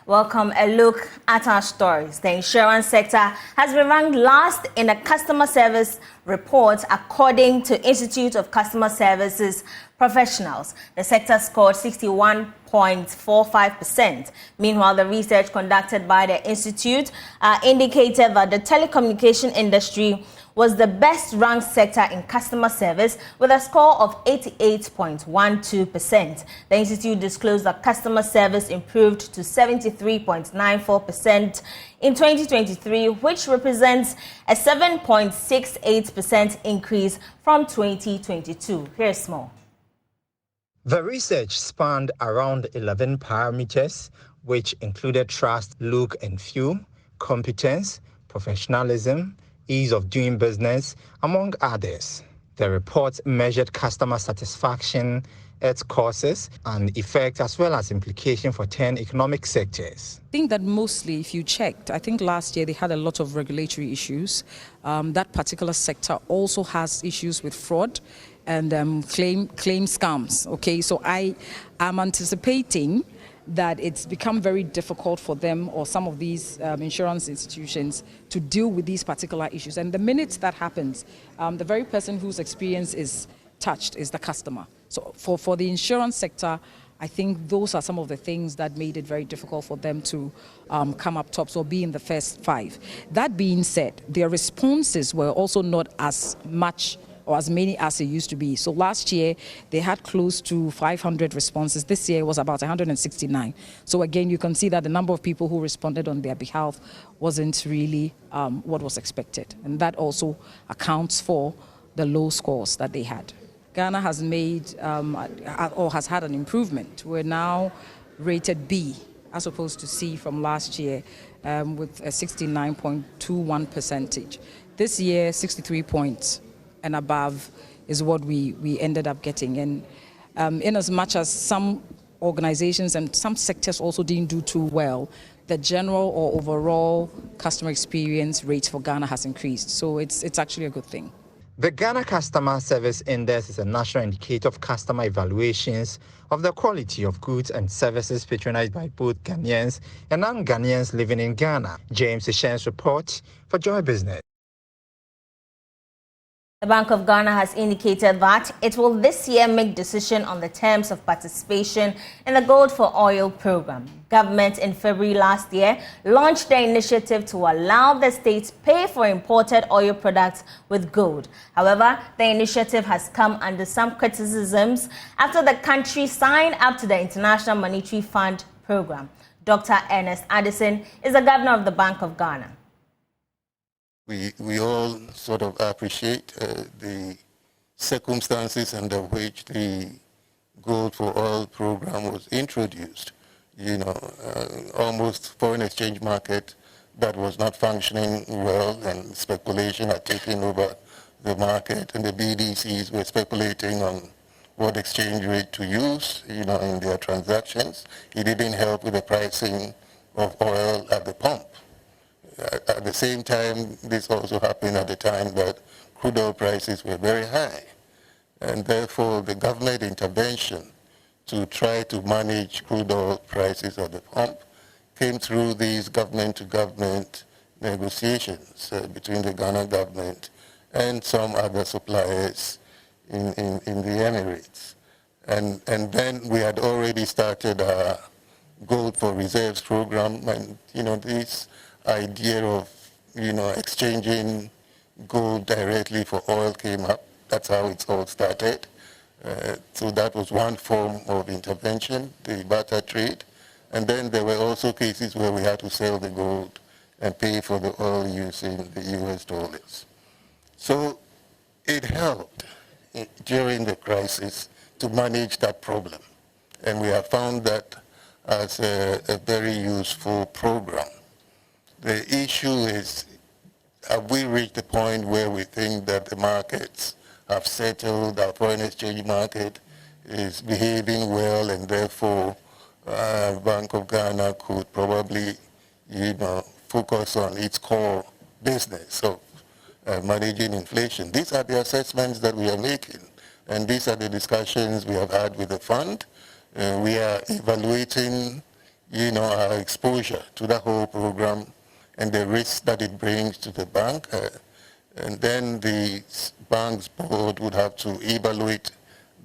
Welcome a look at our stories. The insurance sector has been ranked last in a customer service report according to Institute of Customer Services Professionals. The sector scored 61.45%. Meanwhile, the research conducted by the institute indicated that the telecommunication industry was the best-ranked sector in customer service with a score of 88.12%. The institute disclosed that customer service improved to 73.94% in 2023, which represents a 7.68% increase from 2022. Here's more. The research spanned around 11 parameters, which included trust, look and feel, competence, professionalism, ease of doing business, among others. The report measured customer satisfaction, its causes and effects, as well as implication for 10 economic sectors. I think that mostly, if you checked, I think last year they had a lot of regulatory issues. That particular sector also has issues with fraud and claim scams. Okay, so I am anticipating that it's become very difficult for them or some of these insurance institutions to deal with these particular issues. And the minute that happens, the very person whose experience is touched is the customer. So for the insurance sector, I think those are some of the things that made it very difficult for them to come up top, so be in the first 5. That being said, their responses were also not as much or as many as it used to be. So last year, they had close to 500 responses. This year, it was about 169. So again, you can see that the number of people who responded on their behalf wasn't really what was expected. And that also accounts for the low scores that they had. Ghana has made or has had an improvement. We're now rated B as opposed to C from last year with a 69.21%. This year, 63 points and above is what we ended up getting. And in as much as some organizations and some sectors also didn't do too well, the general or overall customer experience rate for Ghana has increased. So it's actually a good thing. The Ghana Customer Service Index is a national indicator of customer evaluations of the quality of goods and services patronized by both Ghanaians and non-Ghanaians living in Ghana. James Ishen's report for Joy Business. The Bank of Ghana has indicated that it will this year make decision on the terms of participation in the Gold for Oil program. Government in February last year launched the initiative to allow the states pay for imported oil products with gold. However, the initiative has come under some criticisms after the country signed up to the International Monetary Fund program. Dr. Ernest Addison is the governor of the Bank of Ghana. We all sort of appreciate the circumstances under which the Gold for Oil program was introduced. You know, almost foreign exchange market that was not functioning well, and speculation had taken over the market, and the BDCs were speculating on what exchange rate to use, you know, in their transactions. It didn't help with the pricing of oil at the pump. At the same time, this also happened at the time that crude oil prices were very high. And therefore, the government intervention to try to manage crude oil prices at the pump came through these government-to-government negotiations between the Ghana government and some other suppliers in the Emirates. And then we had already started our Gold for Reserves program, and, you know, this idea of, you know, exchanging gold directly for oil came up. That's how it all started. So that was one form of intervention, the barter trade. And then there were also cases where we had to sell the gold and pay for the oil using the US dollars. So it helped during the crisis to manage that problem. And we have found that as a very useful program. The issue is, have we reached the point where we think that the markets have settled, our foreign exchange market is behaving well, and therefore Bank of Ghana could probably, you know, focus on its core business of managing inflation? These are the assessments that we are making, and these are the discussions we have had with the fund. We are evaluating our exposure to the whole program and the risks that it brings to the bank. And then the bank's board would have to evaluate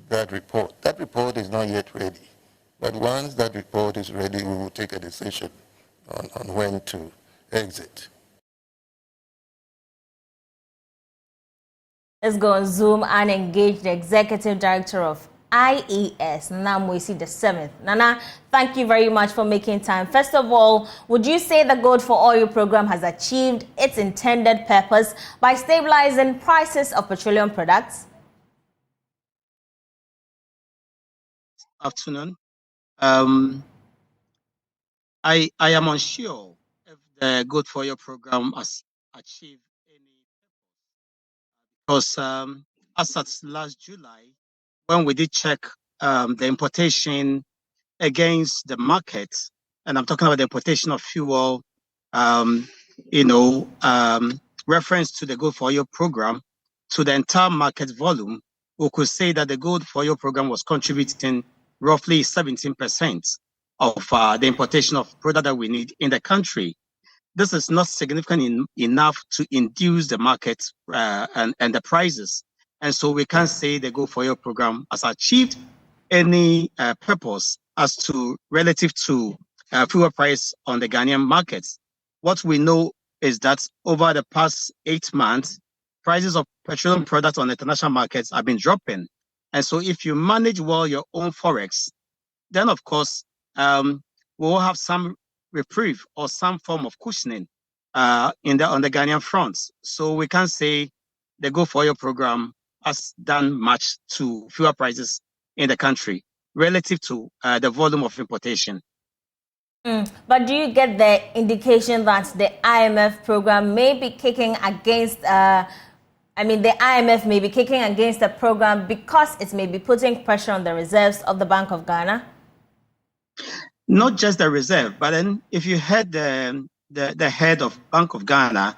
that report. That report is not yet ready. But once that report is ready, we will take a decision on when to exit. Let's go on Zoom and engage the Executive Director of IES, Nana Moisi the 7th. Nana, thank you very much for making time. First of all, would you say the Gold for Oil program has achieved its intended purpose by stabilizing prices of petroleum products? Afternoon. I am unsure if the Good for Your program has achieved any, because as at last July, when we did check the importation against the market, and I'm talking about the importation of fuel, reference to the Good for Your program to the entire market volume, we could say that the Good for Your program was contributing roughly 17% of the importation of product that we need in the country. This is not significant enough to induce the market and the prices. And so we can't say the Go For Your program has achieved any purpose as to relative to fuel price on the Ghanaian markets. What we know is that over the past 8 months, prices of petroleum products on the international markets have been dropping. And so if you manage well your own forex, then of course we will have some reprieve or some form of cushioning on the Ghanaian front. So we can't say the Go For Your program has done much to fuel prices in the country relative to the volume of importation. But do you get the indication that the IMF program may be kicking against, the IMF may be kicking against the program because it may be putting pressure on the reserves of the Bank of Ghana? Not just the reserve, but then if you had the head of Bank of Ghana,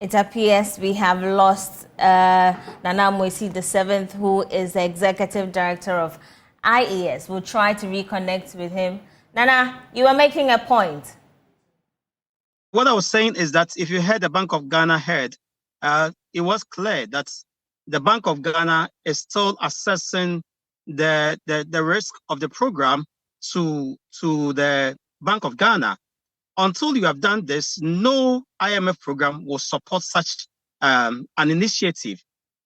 it appears we have lost Nana Moisi the 7th, who is the Executive Director of IES. We'll try to reconnect with him. Nana, you were making a point. What I was saying is that if you had the Bank of Ghana head, it was clear that the Bank of Ghana is still assessing the risk of the program to the Bank of Ghana. Until you have done this, no IMF program will support such an initiative.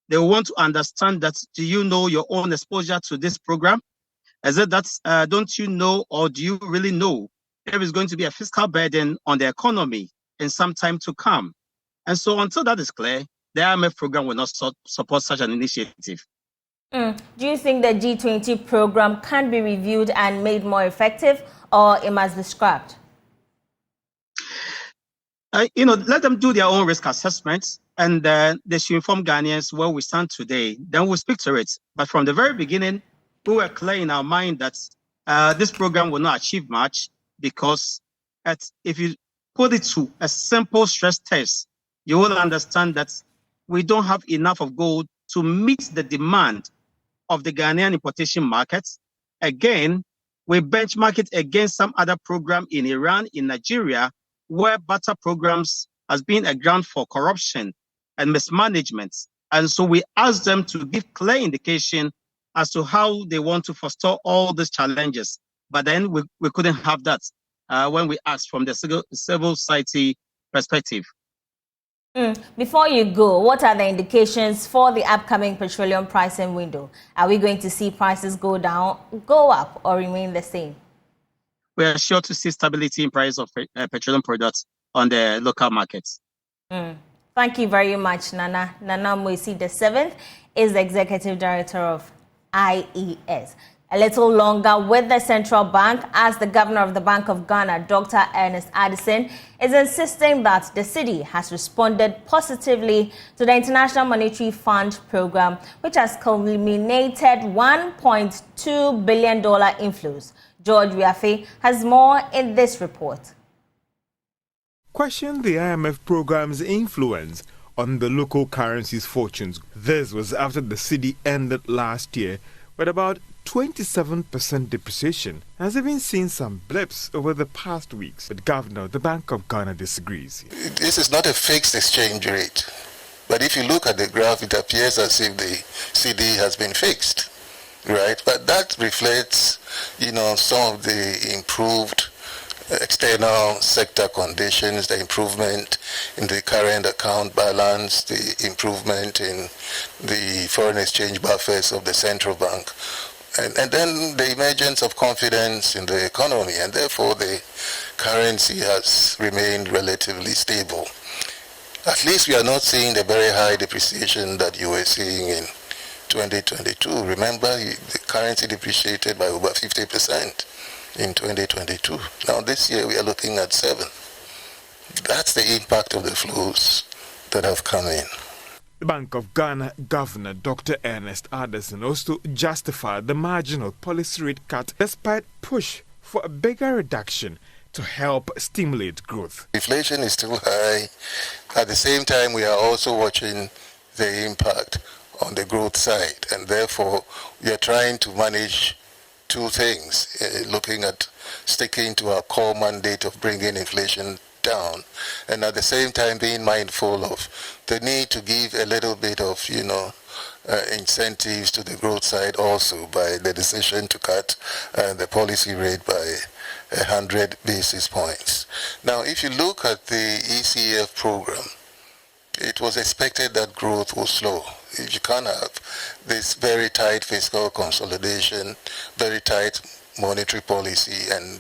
They want to understand that, do you know your own exposure to this program? Is it that don't you know, or do you really know there is going to be a fiscal burden on the economy in some time to come? And so until that is clear, the IMF program will not support such an initiative. Do you think the G20 program can be reviewed and made more effective, or it must be scrapped? Let them do their own risk assessments, and they should inform Ghanaians where we stand today. Then we'll speak to it. But from the very beginning, we were clear in our mind that this program will not achieve much, because if you put it to a simple stress test, you will understand that we don't have enough of gold to meet the demand of the Ghanaian importation markets. Again, we benchmark it against some other program in Iran, in Nigeria, where barter programs has been a ground for corruption and mismanagement. And so we asked them to give clear indication as to how they want to forestall all these challenges. But then we couldn't have that when we asked from the civil society perspective. Before you go, what are the indications for the upcoming petroleum pricing window? Are we going to see prices go down, go up, or remain the same? We are sure to see stability in price of petroleum products on the local markets. Thank you very much, Nana. Nana Moisi the 7th is the Executive Director of IES. A little longer with the central bank, as the Governor of the Bank of Ghana, Dr. Ernest Addison, is insisting that the city has responded positively to the International Monetary Fund program, which has culminated $1.2 billion inflows. George Wiafe has more in this report. Question the IMF program's influence on the local currency's fortunes. This was after the cedi ended last year with about 27% depreciation, has even seen some blips over the past weeks. But Governor, the Bank of Ghana disagrees. This is not a fixed exchange rate. But if you look at the graph, it appears as if the cedi has been fixed, right? But that reflects, some of the improved external sector conditions, the improvement in the current account balance, the improvement in the foreign exchange buffers of the central bank, and then the emergence of confidence in the economy, and therefore the currency has remained relatively stable. At least we are not seeing the very high depreciation that you were seeing in 2022. Remember, the currency depreciated by over 50% in 2022. Now this year we are looking at 7%. That's the impact of the flows that have come in. The Bank of Ghana Governor Dr. Ernest Addison also justified the marginal policy rate cut despite push for a bigger reduction to help stimulate growth. Inflation is still high. At the same time, we are also watching the impact on the growth side, and therefore we are trying to manage two things, looking at sticking to our core mandate of bringing inflation down, and at the same time being mindful of the need to give a little bit of, incentives to the growth side also by the decision to cut the policy rate by 100 basis points. Now, if you look at the ECF program, it was expected that growth will slow. If you can't have this very tight fiscal consolidation, very tight monetary policy, and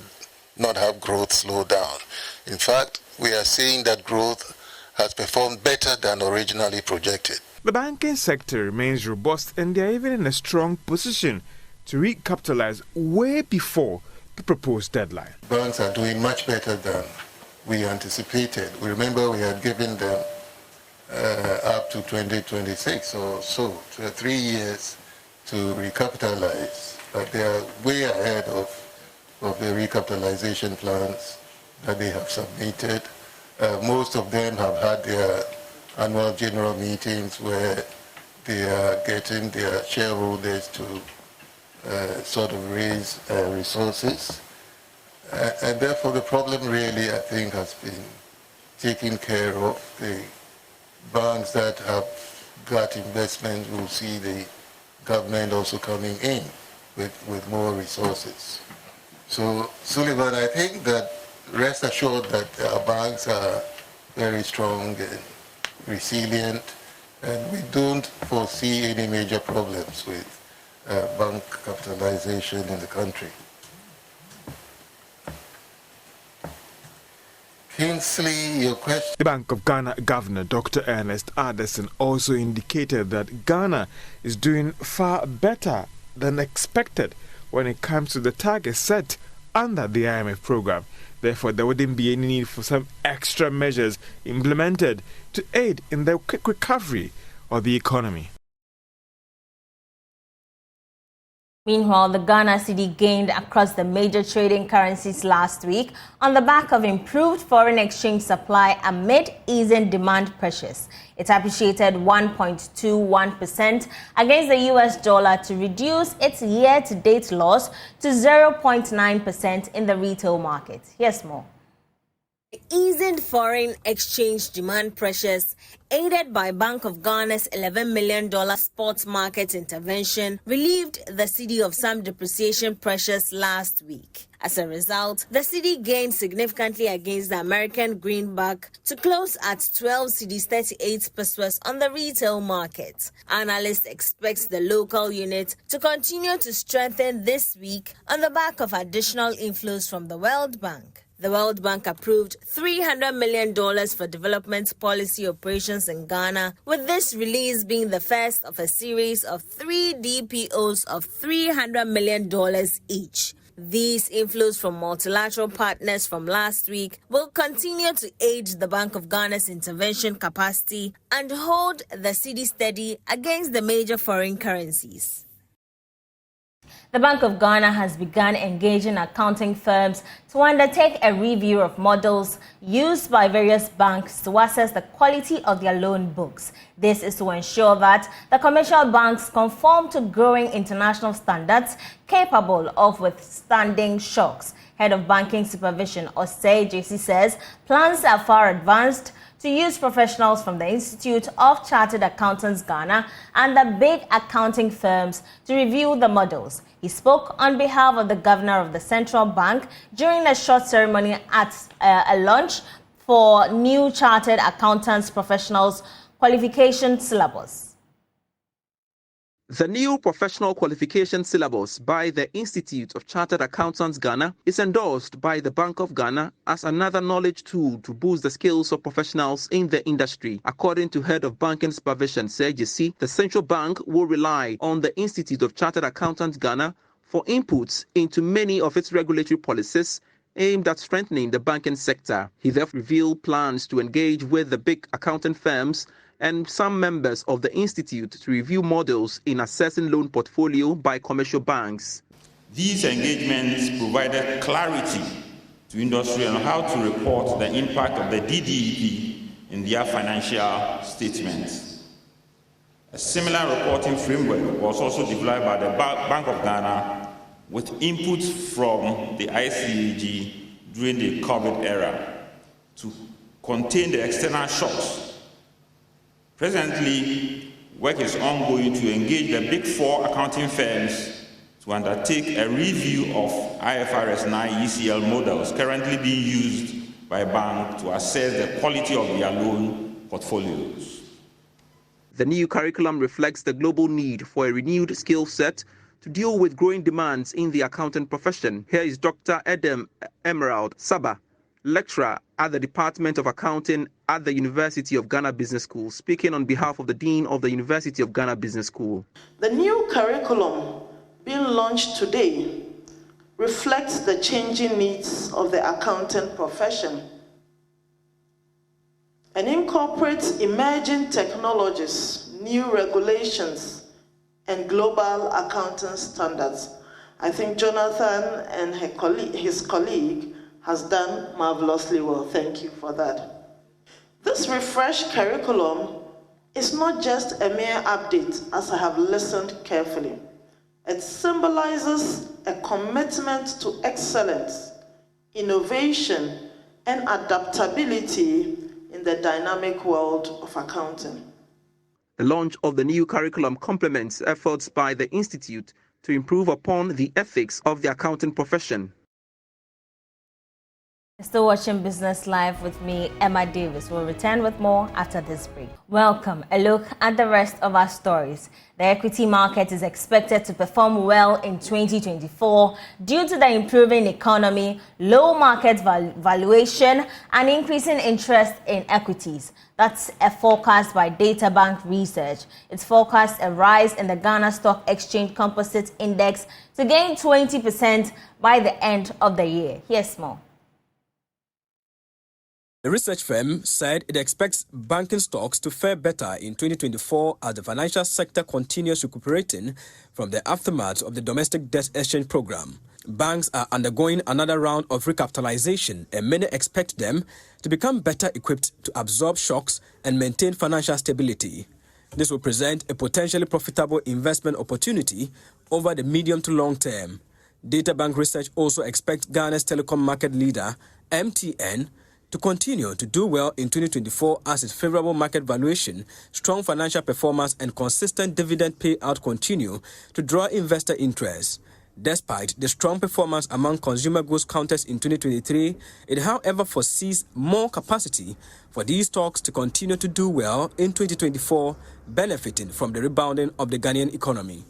not have growth slow down. In fact, we are seeing that growth has performed better than originally projected. The banking sector remains robust, and they are even in a strong position to recapitalize way before the proposed deadline. Banks are doing much better than we anticipated. We remember we had given them up to 2026 or so, 3 years to recapitalize, but they are way ahead of the recapitalization plans that they have submitted. Most of them have had their annual general meetings where they are getting their shareholders to sort of raise resources. And therefore the problem really, I think, has been taken care of. The banks that have got investment will see the government also coming in with more resources. So, Sullivan, I think that rest assured that our banks are very strong and resilient, and we don't foresee any major problems with bank capitalization in the country. Kingsley, your question? The Bank of Ghana Governor Dr. Ernest Addison also indicated that Ghana is doing far better than expected when it comes to the targets set under the IMF program. Therefore, there wouldn't be any need for some extra measures implemented to aid in the quick recovery of the economy. Meanwhile, the Ghana cedi gained across the major trading currencies last week on the back of improved foreign exchange supply amid easing demand pressures. It appreciated 1.21% against the US dollar to reduce its year-to-date loss to 0.9% in the retail market. Here's more. Easing foreign exchange demand pressures, aided by Bank of Ghana's $11 million spot market intervention, relieved the cedi of some depreciation pressures last week. As a result, the cedi gained significantly against the American greenback to close at 12 cedis 38 pesos on the retail market. Analysts expect the local unit to continue to strengthen this week on the back of additional inflows from the World Bank. The World Bank approved $300 million for development policy operations in Ghana, with this release being the first of a series of 3 DPOs of $300 million each. These inflows from multilateral partners from last week will continue to aid the Bank of Ghana's intervention capacity and hold the cedi steady against the major foreign currencies. The Bank of Ghana has begun engaging accounting firms to undertake a review of models used by various banks to assess the quality of their loan books. This is to ensure that the commercial banks conform to growing international standards capable of withstanding shocks. Head of Banking Supervision, Cedi says plans are far advanced to use professionals from the Institute of Chartered Accountants Ghana and the big accounting firms to review the models. He spoke on behalf of the governor of the central bank during a short ceremony at a launch for new Chartered Accountants Professionals Qualification Syllabus. The new professional qualification syllabus by the Institute of Chartered Accountants Ghana is endorsed by the Bank of Ghana as another knowledge tool to boost the skills of professionals in the industry. According to Head of Banking Supervision, Cedi, the central bank will rely on the Institute of Chartered Accountants Ghana for inputs into many of its regulatory policies aimed at strengthening the banking sector. He therefore revealed plans to engage with the big accounting firms and some members of the Institute to review models in assessing loan portfolio by commercial banks. These engagements provided clarity to industry on how to report the impact of the DDEP in their financial statements. A similar reporting framework was also developed by the Bank of Ghana with inputs from the ICAG during the COVID era to contain the external shocks. Presently, work is ongoing to engage the Big Four accounting firms to undertake a review of IFRS 9 ECL models currently being used by banks to assess the quality of their loan portfolios. The new curriculum reflects the global need for a renewed skill set to deal with growing demands in the accounting profession. Here is Dr. Edem Emerald Saba, lecturer at the Department of Accounting at the University of Ghana Business School, speaking on behalf of the Dean of the University of Ghana Business School. The new curriculum being launched today reflects the changing needs of the accounting profession and incorporates emerging technologies, new regulations, and global accounting standards. I think Jonathan and his colleague has done marvelously well. Thank you for that. This refreshed curriculum is not just a mere update, as I have listened carefully. It symbolizes a commitment to excellence, innovation, and adaptability in the dynamic world of accounting. The launch of the new curriculum complements efforts by the Institute to improve upon the ethics of the accounting profession. Still watching Business Live with me, Emma Davis. We'll return with more after this break. Welcome. A look at the rest of our stories. The equity market is expected to perform well in 2024 due to the improving economy, low market valuation, and increasing interest in equities. That's a forecast by Data Bank Research. It's forecast a rise in the Ghana Stock Exchange Composite Index to gain 20% by the end of the year. Here's more. The research firm said it expects banking stocks to fare better in 2024 as the financial sector continues recuperating from the aftermath of the domestic debt exchange program. Banks are undergoing another round of recapitalization, and many expect them to become better equipped to absorb shocks and maintain financial stability. This will present a potentially profitable investment opportunity over the medium to long term. Data Bank Research also expects Ghana's telecom market leader, MTN, to continue to do well in 2024 as its favorable market valuation, strong financial performance, and consistent dividend payout continue to draw investor interest. Despite the strong performance among consumer goods counters in 2023, it however foresees more capacity for these stocks to continue to do well in 2024, benefiting from the rebounding of the Ghanaian economy.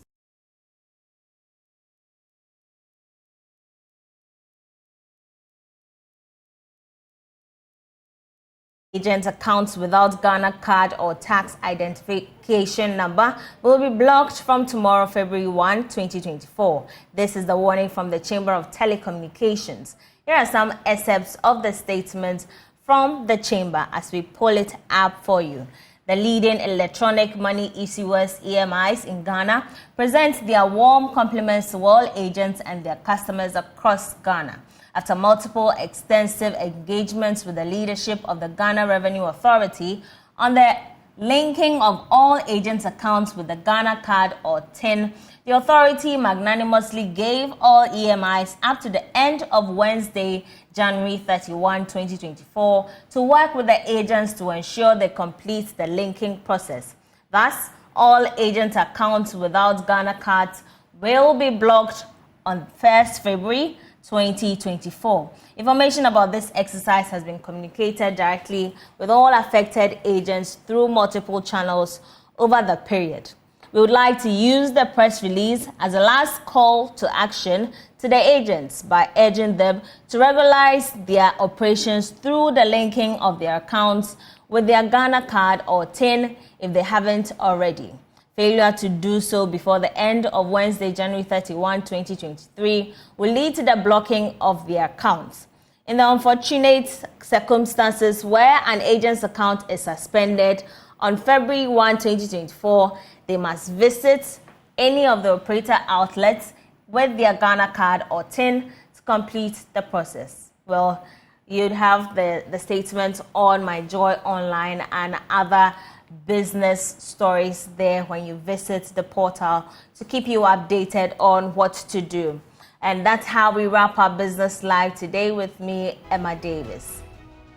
Agent accounts without Ghana card or tax identification number will be blocked from tomorrow, February 1, 2024. This is the warning from the Chamber of Telecommunications. Here are some excerpts of the statement from the Chamber as we pull it up for you. The leading electronic money issuers, EMIs, in Ghana present their warm compliments to all agents and their customers across Ghana. After multiple extensive engagements with the leadership of the Ghana Revenue Authority on the linking of all agents' accounts with the Ghana card or TIN, the authority magnanimously gave all EMIs up to the end of Wednesday, January 31, 2024, to work with the agents to ensure they complete the linking process. Thus, all agent accounts without Ghana cards will be blocked on 1st February 2024. Information about this exercise has been communicated directly with all affected agents through multiple channels over the period. We would like to use the press release as a last call to action to the agents by urging them to regularize their operations through the linking of their accounts with their Ghana card or TIN if they haven't already. Failure to do so before the end of Wednesday, January 31, 2023, will lead to the blocking of their accounts. In the unfortunate circumstances where an agent's account is suspended on February 1, 2024, they must visit any of the operator outlets with their Ghana card or TIN to complete the process. Well, you'd have the statements on My Joy Online and other business stories there when you visit the portal to keep you updated on what to do. And that's how we wrap up Business Live today with me, Emma Davis.